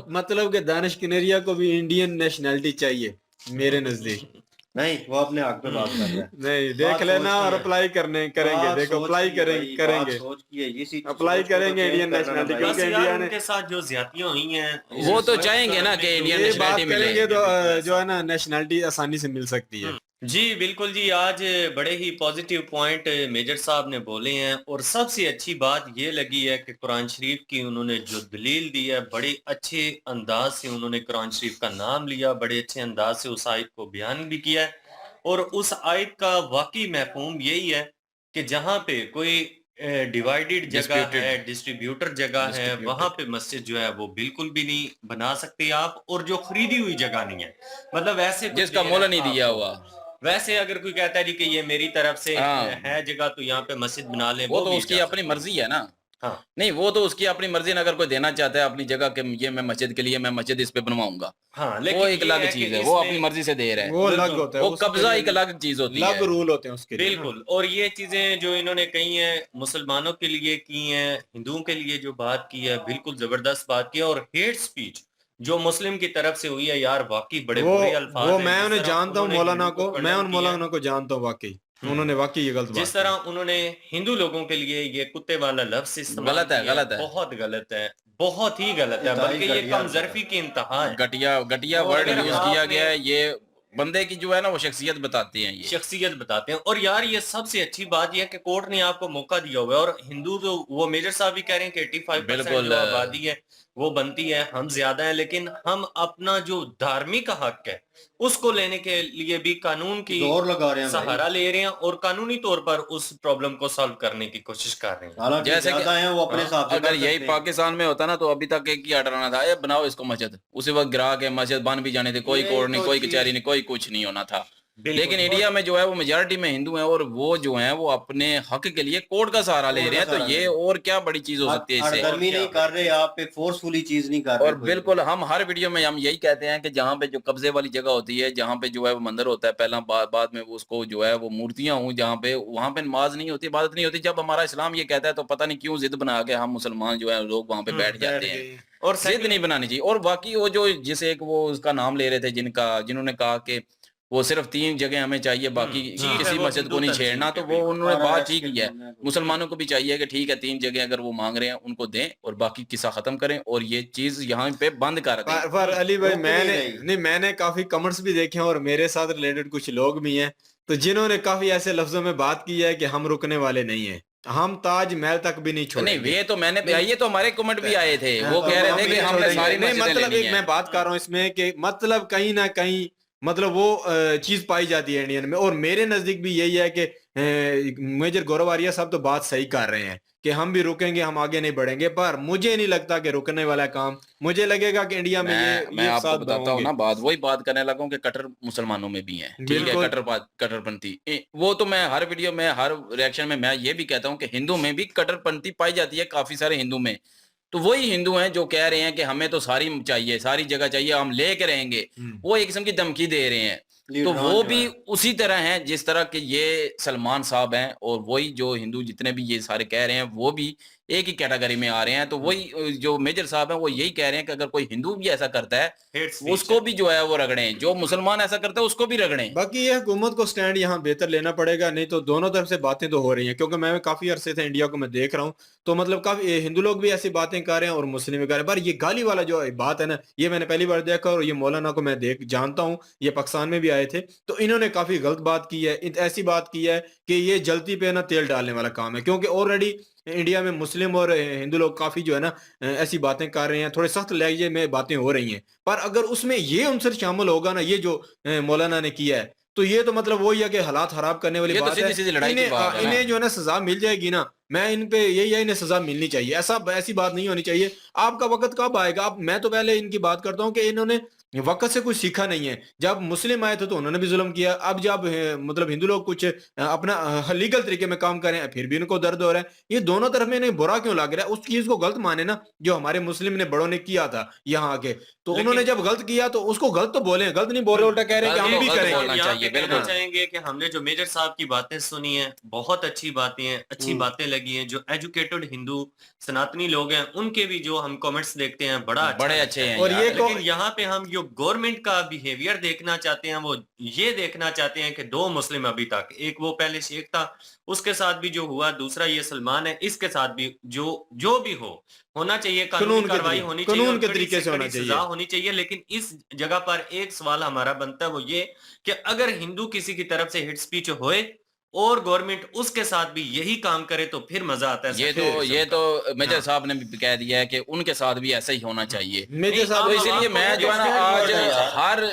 मतलब कि दानिश कनेरिया को भी इंडियन नेशनैलिटी चाहिए मेरे नजदीक। नहीं, वो अपने हक में बात कर रहा है। नहीं, देख बात लेना सोच की और है। अप्लाई करेंगे, बात देखो सोच अप्लाई की है भाई, बात करेंगे, सोच की है। इसी अप्लाई सोच को तो करेंगे चेंज इंडियन करना ना नेशनैलिटी, भाई। क्योंकि बस यार इंडिया ने उनके साथ जो ज्यादतियां हुई हैं वो तो इस चाहेंगे ना वक्त कि इंडियन ये बात नेशनैलिटी मिले। करेंगे तो जो है ना नेशनैलिटी आसानी से मिल सकती है। जी बिल्कुल जी, आज बड़े ही पॉजिटिव पॉइंट मेजर साहब ने बोले हैं और सबसे अच्छी बात ये लगी है कि कुरान शरीफ की उन्होंने जो दलील दी है, बड़े अच्छे अंदाज से उन्होंने कुरान शरीफ का नाम लिया, बड़े अच्छे अंदाज से उस आयत को बयान भी किया है। और उस आयत का वाकई महफूम यही है कि जहाँ पे कोई डिवाइडेड जगह Disputed. है, डिस्ट्रीब्यूटर जगह है, Distributed. वहां पे मस्जिद जो है वो बिल्कुल भी नहीं बना सकते आप। और जो खरीदी हुई जगह नहीं है, मतलब ऐसे कोई जिसका दे मोल रहा नहीं है दिया आपको, हुआ। वैसे अगर कोई कहता है जी कि ये मेरी तरफ से हाँ, है जगह तो यहाँ पे मस्जिद बना लें, वो वो तो भी उसकी इजाजत अपनी नहीं मर्जी है ना। हाँ नहीं, वो तो उसकी अपनी मर्जी है, अगर कोई देना चाहता है अपनी जगह कि ये मैं मस्जिद के लिए मैं मस्जिद इस पे बनवाऊंगा, हाँ, वो लेकिन एक ये अलग है कि चीज है, वो अपनी इसमें मर्जी से दे रहा है। वो अलग बिल्कुल, होता है, वो उसके कब्जा लिए एक अलग चीज होती अलग है। रूल होते हैं उसके लिए ना। बिल्कुल। और ये चीजें जो इन्होंने कही हैं मुसलमानों के लिए की हैं, हिंदुओं के लिए जो बात की है, बिल्कुल जबरदस्त बात की है। और हेट स्पीच जो मुस्लिम की तरफ से हुई है यार, वाकई बड़े बुरे अल्फाज वो हैं। मैं जिस उन्हें तरह जानता हूँ उन्होंने मौलाना हिंदू को, मैं condemn उन किया है, मौलाना को जानता हूँ वाकई, उन्होंने वाकई ये गलत बात जिस तरह उन्होंने हिंदू लोगों के लिए ये कुत्ते वाला लफ्ज इस्तेमाल गलत है, किया गलत है, बहुत गलत है, बहुत ही गलत है, इंतहाई बल्कि ये घटिया कमजोरी की इंतहा है। घटिया घटिया और वर्ड अगर यूज किया आपने गया है। ये बंदे की जो है ना वो शख्सियत बताते हैं ये। शख्सियत बताते हैं। और यार ये सबसे अच्छी बात यह है कि कोर्ट ने आपको मौका दिया हुआ है। और हिंदू तो वो मेजर साहब भी कह रहे हैं कि 85% बिल्कुल जो आबादी है वो बनती है, हम ज्यादा है, लेकिन हम अपना जो धार्मिक हक है उसको लेने के लिए भी कानून की जोर लगा रहे हैं भाई। सहारा ले रहे हैं और कानूनी तौर पर उस प्रॉब्लम को सॉल्व करने की कोशिश कर रहे हैं। हालांकि जैसे कि ज्यादा है वो अपने हिसाब से अगर कर यही सकते हैं। पाकिस्तान में होता ना तो अभी तक एक ही ऑर्डर आना था, ये बनाओ इसको मस्जिद, उसी वक्त गिरा के मस्जिद बन भी जाने थे, कोई ये कोर्ट नहीं, तो कोई चीज कचहरी नहीं, कोई कुछ नहीं होना था। बिल्कुल। लेकिन इंडिया में जो है वो मेजॉरिटी में हिंदू हैं और वो जो हैं वो अपने हक के लिए कोर्ट का सहारा ले कोर्ट रहे का हैं। तो सहारा ये ले रहे हैं। और क्या बड़ी चीज हो सकती है इससे। हड़दर्मी नहीं कर रहे, आप पे फोर्सफुली चीज नहीं कर रहे और कोई भी। बिल्कुल हम हर वीडियो में हम यही कहते हैं कि जहाँ पे जो कब्जे वाली जगह होती है, जहाँ पे जो है वो मंदिर होता है, पहला बाद में वो उसको जो है वो मूर्तियां हों जहाँ पे, वहाँ पे नमाज नहीं होती, इबादत नहीं होती। जब हमारा इस्लाम ये कहता है तो पता नहीं क्यों जिद बना के हम मुसलमान जो है लोग वहाँ पे बैठ जाते हैं। और जिद नहीं बनानी चाहिए। और बाकी वो जो जिसे एक वो उसका नाम ले रहे थे जिन्होंने कहा कि वो सिर्फ 3 जगह हमें चाहिए, बाकी ठीक है, किसी वो मस्जिद हिंदू को नहीं तंजीम छेड़ना। के तो वो बिल्कुल। उन्होंने बात RRS ठीक के की है। दिन है। मुसलमानों को भी चाहिए कि ठीक है 3 जगह अगर वो मांग रहे हैं उनको दें और बाकी किस्सा खत्म करें और ये चीज यहाँ पे बंद कर दें। पर अली भाई रोक नहीं मैंने रही। मैंने काफी कमेंट्स भी देखे हैं और मेरे साथ रिलेटेड कुछ लोग भी हैं तो जिन्होंने काफी ऐसे लफ्जों में बात की है कि हम रुकने वाले नहीं है, हम ताजमहल तक भी नहीं नहीं, छोड़ेंगे। ये तो मैंने ये तो हमारे कमेंट भी आए थे, वो हाँ, कह रहे हम थे कि नहीं हमने छोड़ेंगे। सारी नहीं मस्जिदें मतलब लेनी एक है। मैं बात कर रहा हूँ इसमें कि मतलब कहीं ना कहीं मतलब वो चीज पाई जाती है इंडियन में। और मेरे नजदीक भी यही है कि मेजर गौरव आर्या साहब तो बात सही कर रहे हैं कि हम भी रुकेंगे, हम आगे नहीं बढ़ेंगे, पर मुझे नहीं लगता कि रुकने वाला काम। मुझे लगेगा कि इंडिया में मैं ये आपको साथ बताता हूँ होंगे। ना, बात वही बात करने लगा हूँ कि कट्टर मुसलमानों में भी हैं, ठीक है, बिल्कुल। कट्टरपंथी वो तो मैं हर वीडियो में हर रिएक्शन में मैं ये भी कहता हूँ कि हिंदू में भी कट्टरपंथी पाई जाती है काफी सारे हिंदू में। तो वही हिंदू हैं जो कह रहे हैं कि हमें तो सारी चाहिए, सारी जगह चाहिए, हम लेके रहेंगे, वो एक किस्म की धमकी दे रहे हैं। तो लीडरान वो जो भी है उसी तरह हैं जिस तरह के ये सलमान साहब हैं, और वही जो हिंदू जितने भी ये सारे कह रहे हैं वो भी एक ही कैटेगरी में आ रहे हैं। तो वही जो मेजर साहब हैं वो यही कह रहे हैं कि अगर कोई हिंदू भी ऐसा करता है हेट स्पीच उसको है। भी जो है वो रगड़ें, जो मुसलमान ऐसा करता है उसको भी रगड़ें। बाकी ये हुकूमत को स्टैंड यहाँ बेहतर लेना पड़ेगा, नहीं तो दोनों तरफ से बातें तो हो रही हैं। क्योंकि मैं काफी अरसे से इंडिया को मैं देख रहा हूँ, तो मतलब काफी हिंदू लोग भी ऐसी बातें कर रहे हैं और मुस्लिम भी कर रहे हैं। पर ये गाली वाला जो बात है ना, ये मैंने पहली बार देखा। और ये मौलाना को मैं जानता हूँ, ये पाकिस्तान में भी आए थे, तो इन्होंने काफी गलत बात की है। ऐसी बात की है कि ये जलती पे ना तेल डालने वाला काम है। क्योंकि ऑलरेडी इंडिया में मुस्लिम और हिंदू लोग काफी जो है ना ऐसी बातें कर रहे हैं, थोड़े सख्त लहजे में बातें हो रही हैं। पर अगर उसमें ये उनसे शामिल होगा ना, ये जो मौलाना ने किया है, तो ये तो मतलब वही है कि हालात खराब करने वाली ये तो बात है। सीधी-सीधी लड़ाई की बात है ना। इन्हें जो है ना सजा मिल जाएगी ना, मैं इन पे यही है, इन्हें सजा मिलनी चाहिए। ऐसी बात नहीं होनी चाहिए। आपका वक्त कब आएगा? अब मैं तो पहले इनकी बात करता हूँ कि इन्होंने वक्त से कुछ सीखा नहीं है। जब मुस्लिम आए थे तो उन्होंने भी जुल्म किया। अब जब मतलब हिंदू लोग कुछ अपना लीगल तरीके में काम कर रहे हैं, फिर भी इनको दर्द हो रहा है। ये दोनों तरफ में इन्हें बुरा क्यों लग रहा है? उस चीज को गलत माने ना जो हमारे मुस्लिम ने बड़ों ने किया था यहाँ आके। तो उन्होंने जब गलत किया तो उसको गलत तो बोले, गलत नहीं बोल रहे, उल्टा कह रहे हैं कि हम भी गलत करेंगे। बोलना यहाँ चाहिए, पे कहना बिल्कुल। चाहेंगे कि हमने जो मेजर साहब की बातें सुनी हैं, बहुत अच्छी बातें हैं, अच्छी बातें लगी हैं। जो एजुकेटेड हिंदू सनातनी लोग हैं उनके भी जो हम कमेंट्स देखते हैं बड़ा अच्छा बड़े लगता अच्छे है। हैं और ये यार। लेकिन यहाँ पे हम जो गवर्नमेंट का बिहेवियर देखना चाहते हैं, वो ये देखना चाहते हैं कि दो मुस्लिम अभी तक, एक वो पहले शेख था उसके साथ भी जो हुआ, दूसरा ये सलमान है, इसके साथ भी जो भी होना चाहिए, कानूनी कार्रवाई होनी चाहिए कानून और के कड़ी तरीके से होना कड़ी चाहिए। सजा होनी चाहिए। लेकिन इस जगह पर एक सवाल हमारा बनता है, वो ये कि अगर हिंदू किसी की तरफ से हिट स्पीच होए और गवर्नमेंट उसके साथ भी यही काम करे तो फिर मजा आता है ये सेक्युलरिज्म तो का। मेजर हाँ। साहब ने भी कह दिया है कि उनके साथ भी ऐसा ही होना चाहिए। मेजर नहीं, साहब तो आप इसीलिए आपको मैं जो है ना स्टैंड आज वर्ड है यार। हर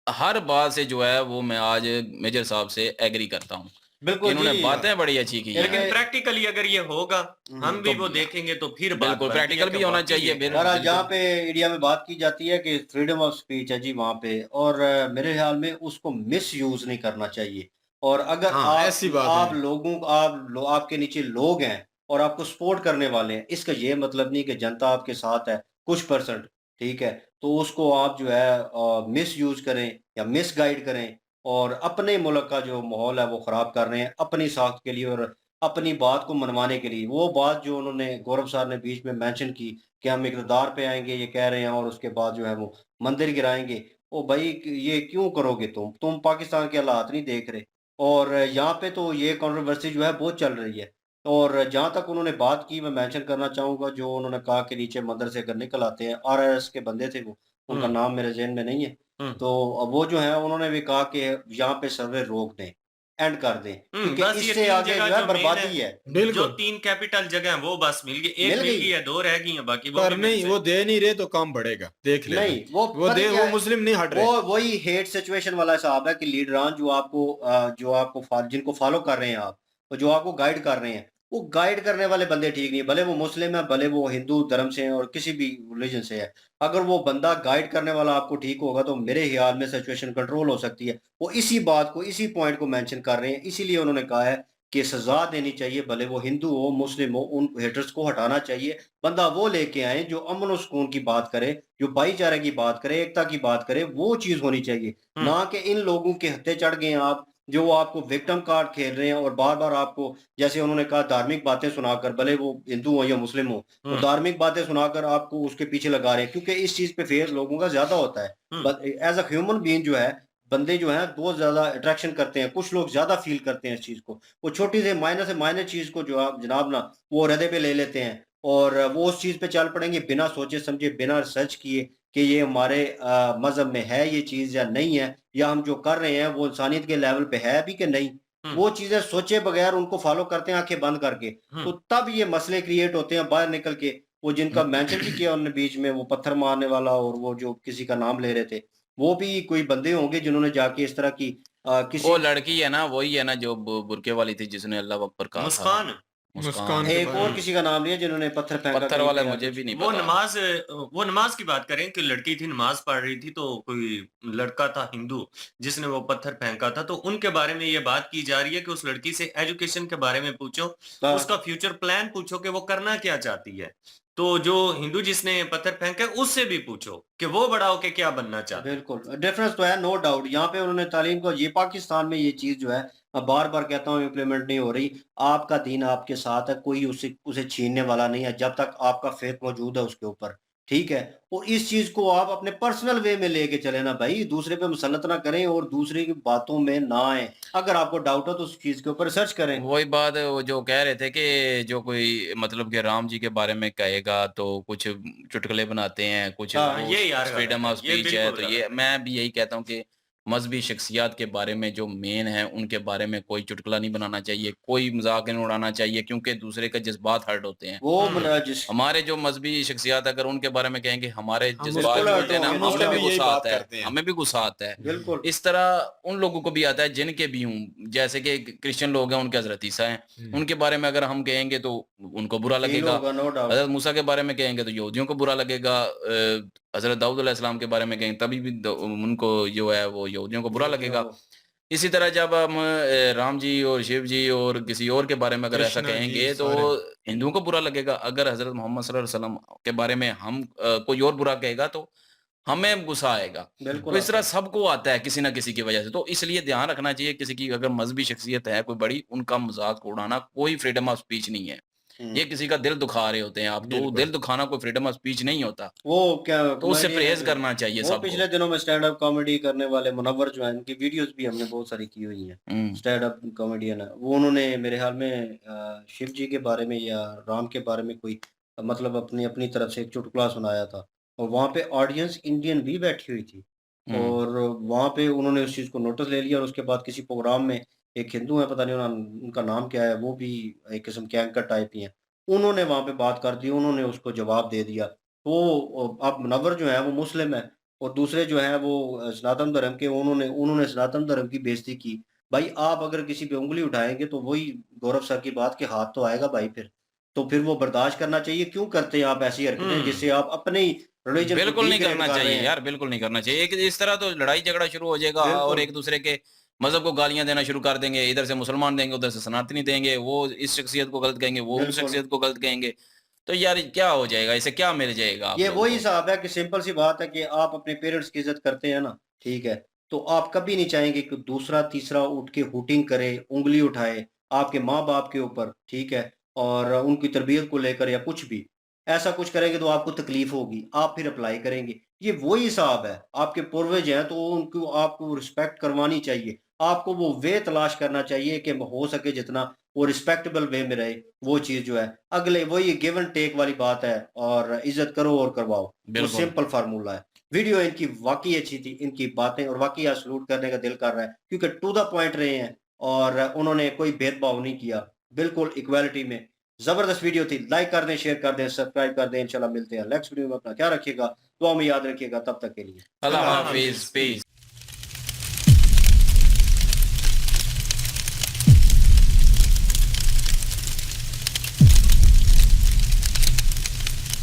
हर बात से जो है वो मैं आज मेजर साहब से एग्री करता हूँ कि बिल्कुल इन्होंने जी। बातें बड़ी अच्छी की लेकिन हैं। इनमें प्रैक्टिकली अगर ये होगा, हम भी तो वो देखेंगे तो फिर बात बिल्कुल बनती है प्रैक्टिकल कि भी होना वाकई चाहिए, ये बहरहाल जहाँ बिल्कुल। पे इंडिया में बात की जाती है कि फ्रीडम ऑफ स्पीच है जी वहाँ पे, और मेरे ख्याल में उसको मिस यूज नहीं करना चाहिए। और अगर हाँ, ऐसी बात आप है। लोगों आपके नीचे लोग हैं और आपको सपोर्ट करने वाले हैं, इसका ये मतलब नहीं कि जनता आपके साथ है कुछ परसेंट, ठीक है, तो उसको आप जो है मिस यूज करें या मिस गाइड करें और अपने मुल्क का जो माहौल है वो खराब कर रहे हैं अपनी साख के लिए और अपनी बात को मनवाने के लिए। वो बात जो उन्होंने गौरव साहब ने बीच में मेंशन की कि हम इक़्तिदार पे आएँगे, ये कह रहे हैं, और उसके बाद जो है वो मंदिर गिराएँगे। ओ भाई ये क्यों करोगे तुम? तुम पाकिस्तान के हालात नहीं देख रहे। और यहाँ पे तो ये कंट्रोवर्सी जो है बहुत चल रही है। और जहाँ तक उन्होंने बात की, मैं मेंशन करना चाहूँगा, जो उन्होंने कहा कि नीचे मंदिर से अगर निकल आते हैं, आरएसएस के बंदे थे वो, उनका हम्म नाम मेरे ज़हन में नहीं है। हम्म तो वो जो है उन्होंने भी कहा कि यहाँ पे सर्वे रोक दें, एंड कर दें, क्योंकि बस ये इससे तीन आगे जगह जो है जो मेन है, बर्बादी है। जो बिल्कुल। 3 कैपिटल जगह है वो बस मिल गई, एक मिल मिल गई। गई है, 2 रह गई हैं, बाकी वो पर भी मिक्स नहीं, है। वो दे नहीं रहे तो काम बढ़ेगा, देख लेना। नहीं, वो वो पता दे, क्या वो है, मुस्लिम नहीं हट रहे। वो वही हेट सिचुएशन वाला हिसाब है कि लीडरान जो आपको जिनको फॉलो कर रहे हैं आप, और जो आपको गाइड कर रहे हैं, वो गाइड करने वाले बंदे ठीक नहीं है। भले वो मुस्लिम है, भले वो हिंदू धर्म से हैं और किसी भी रिलीजन से है। अगर वो बंदा गाइड करने वाला आपको ठीक होगा तो मेरे ख्याल में सिचुएशन कंट्रोल हो सकती है। वो इसी बात को, इसी पॉइंट को मेंशन कर रहे हैं, इसीलिए उन्होंने कहा है कि सजा देनी चाहिए, भले वो हिंदू हो, मुस्लिम हो, उन हेटर्स को हटाना चाहिए। बंदा वो लेके आए जो अमन और सुकून की बात करे, जो भाईचारे की बात करे, एकता की बात करे, वो चीज़ होनी चाहिए। हम्म ना कि इन लोगों के हत्थे चढ़ गए हैं आप, जो आपको विक्टिम कार्ड खेल रहे हैं और बार-बार आपको, जैसे उन्होंने कहा, धार्मिक बातें सुनाकर, भले वो हिंदू हो या मुस्लिम हो, वो हम्म धार्मिक बातें सुनाकर आपको उसके पीछे लगा रहे हैं, क्योंकि इस चीज़ पे फेथ लोगों का ज़्यादा होता है। Hmm but as a human being जो है, बंदे जो हैं बहुत ज़्यादा अट्रैक्शन करते हैं, कुछ लोग ज़्यादा फ़ील करते हैं इस चीज़ को। वो छोटी से माइनर चीज़ को जो आप जनाब ना, वो हृदय पे ले लेते हैं और वो उस चीज़ पे चल पड़ेंगे बिना सोचे-समझे, बिना रिसर्च किए कि ये हमारे मज़हब में है ये चीज़ या नहीं है, या हम जो कर रहे हैं वो इंसानियत के लेवल पे है भी कि नहीं। हम्म वो चीज़ें सोचे बगैर उनको फ़ॉलो करते हैं आँखें बंद करके। तो हम्म तब ये मसले क्रिएट होते हैं बाहर निकल के। वो जिनका मेंशन भी किया उन्होंने बीच में, वो पत्थर मारने वाला और वो जो किसी का नाम ले रहे थे, वो भी कोई बंदे होंगे जिन्होंने जाके इस तरह की वो किसी लड़की है ना, वही है ना जो बुरके वाली थी, जिसने अल्लाह अकबर कहा था। मुस्कान मुस्कान के एक बारे और में। किसी का नाम लिया जिन्होंने पत्थर फेंका पत्थर कहीं वाला पे या मुझे कुछ। भी नहीं वो पता। नमाज की बात करें कि लड़की थी, नमाज पढ़ रही थी, तो कोई लड़का था हिंदू जिसने वो पत्थर फेंका था, तो उनके बारे में ये बात की जा रही है कि उस लड़की से एजुकेशन के बारे में पूछो, हाँ, उसका फ्यूचर प्लान पूछो कि वो करना क्या चाहती है। तो जो हिंदू जिसने पत्थर फेंका है, उससे भी पूछो कि वो बड़ा होके क्या बनना चाहता है। बिल्कुल डिफरेंस तो है, नो डाउट। यहाँ पे उन्होंने तालीम को, ये पाकिस्तान में ये चीज जो है, मैं बार बार कहता हूँ, इम्प्लीमेंट नहीं हो रही। आपका दीन आपके साथ है, कोई उसे उसे छीनने वाला नहीं है जब तक आपका फेथ मौजूद है उसके ऊपर, ठीक है। और इस चीज को आप अपने पर्सनल वे में लेके चले ना भाई, दूसरे पे मुसलत ना करें और दूसरे की बातों में ना आए। अगर आपको डाउट हो तो उस चीज के ऊपर रिसर्च करें। वही बात है, वो जो कह रहे थे कि जो कोई मतलब कि राम जी के बारे में कहेगा तो कुछ चुटकुले बनाते हैं, कुछ हाँ, वो ये यार फ्रीडम गलत है, ऑफ ये स्पीच है, बिल्कुल तो गलत ये है। मैं भी यही कहता हूँ कि मजहबी शख्सियत के बारे में जो मेन है उनके बारे में कोई चुटकुला नहीं बनाना चाहिए, कोई मजाक नहीं उड़ाना चाहिए, क्योंकि दूसरे के जज्बात हर्ट होते हैं। वो हम्म। हमारे जो मजहबी शख्सियत अगर उनके बारे में कहेंगे हमारे हम जज्बात उसपे जो बिल्कुल भी हर्ट होते हैं ना, होंगे, हम उस नो पे हमें भी भी डाउट। यही गुस्सा बात आता है, करते हैं। हमें भी गुस्सा आता है। बिल्कुल इस तरह उन लोगों को भी आता है जिनके भी हूँ, जैसे कि क्रिश्चियन लोग हैं, उनके हजरत ईसा हैं, उनके बारे में अगर हम कहेंगे तो उनको बुरा फील लगेगा। होगा, नो डाउट। हजरत मूसा के बारे में कहेंगे तो यहूदियों को बुरा लगेगा। हजरत दाऊद अलैहिस्सलाम के बारे में कहेंगे तभी भी उनको जो है वो यहूदियों को बुरा यहूदियों लगेगा। को इसी तरह जब हम राम जी और शिव जी और किसी और के बारे में अगर ऐसा कृष्णा जी कहेंगे तो सारे। हिंदुओं को बुरा लगेगा। अगर हजरत मोहम्मद सल्लल्लाहु अलैहि वसल्लम के बारे में हम कोई और बुरा कहेगा तो हमें गुस्सा आएगा। बिल्कुल तो इस आता तरह है। सबको आता है किसी ना किसी की वजह से। तो इसलिए ध्यान रखना चाहिए, किसी की अगर मजहबी शख्सियत है कोई बड़ी, उनका मजाक उड़ाना कोई फ्रीडम ऑफ स्पीच नहीं है। ये किसी का दिल दुखा रहे होते हैं आप, तो बिल्कुल। दिल दुखाना कोई फ्रीडम ऑफ स्पीच नहीं होता। वो क्या तो उससे कॉमेडियन है परहेज जो, करना चाहिए वो सबको। पिछले दिनों में स्टैंड अप कॉमेडी करने वाले मुनव्वर जो हैं, उनकी वीडियोस भी हमने बहुत सारी की हुई हैं। हुँ, स्टैंड अप कॉमेडियन है वो, उन्होंने मेरे ख्याल में शिव जी के बारे में या राम के बारे में कोई मतलब अपनी अपनी तरफ से एक चुटकुला सुनाया था, और वहाँ पे ऑडियंस इंडियन भी बैठी हुई थी। हुँ, और वहाँ पे उन्होंने उस चीज़ को नोटिस ले लिया, और उसके बाद किसी प्रोग्राम में एक हिंदू है, पता नहीं उनका नाम क्या है, वो भी एक किस्म के एंकर टाइप ही हैं। उन्होंने वहाँ पे बात कर दी, उन्होंने उसको जवाब दे दिया। तो अब मुनव्वर जो है वो मुस्लिम है, और दूसरे जो हैं वो सनातन धर्म के, उन्होंने उन्होंने सनातन धर्म की बेइज़्ज़ती की। भाई आप अगर किसी पे उँगली उठाएँगे तो वही गौरव सर की बात, के हाथ तो आएगा भाई फिर। तो फिर वो बर्दाश्त करना चाहिए। क्यों करते हैं आप ऐसी हरकतें जिससे हम्म। आप अपने ही रिलीजन को बिल्कुल नहीं डिग्रेड करना कर रहे चाहिए हैं? यार, बिल्कुल नहीं करना चाहिए। एक इस तरह तो लड़ाई झगड़ा शुरू हो जाएगा और बिल्कुल, एक-दूसरे के मज़हब को गालियाँ देना शुरू कर देंगे। इधर से मुसलमान देंगे, उधर से सनातनी देंगे, वो इस शख्सियत को गलत कहेंगे, वो उस बिल्कुल। शख्सियत को गलत कहेंगे। तो यार क्या हो जाएगा? इससे क्या मिल जाएगा आप ये लोगों वही को? हिसाब है कि सिंपल सी बात है कि आप अपने पेरेंट्स की इज़्ज़त करते हैं ना, ठीक है? तो आप कभी नहीं चाहेंगे कि दूसरा तीसरा उठ के हूटिंग करे, उँगली उठाए आपके माँ-बाप के ऊपर, ठीक है? और उनकी तरबियत को लेकर या कुछ भी। ऐसा कुछ करेंगे तो आपको तकलीफ़ होगी, आप फिर अप्लाई करेंगे। ये वही हिसाब है, आपके पूर्वज हैं तो उनको आपको रिस्पेक्ट करवानी चाहिए। आपको वो वे तलाश करना चाहिए कि हो सके जितना वो रिस्पेक्टेबल वे में रहे, वो चीज़ जो है। अगले वही गिव एंड टेक वाली बात है, और इज़्ज़त करो और करवाओ, वो बिल्कुल। सिंपल फ़ॉर्मूला है। वीडियो इनकी वाक़ई अच्छी थी, इनकी बातें, और वाक़ई आज सैल्यूट करने का दिल कर रहा है, क्योंकि टू द पॉइंट रहे हैं और उन्होंने कोई भेदभाव नहीं किया, बिल्कुल इक्वालिटी में। ज़बरदस्त वीडियो थी, लाइक कर दें, शेयर कर दें, सब्सक्राइब कर दें। इंशाल्लाह मिलते हैं नेक्स्ट वीडियो में। अपना ख्याल रखिएगा, दुआ में याद रखिएगा। तब तक के लिए अल्लाह अल्लाह अल्लाह हाफ़िज़। हाफ़िज़, हाफिज। पीस।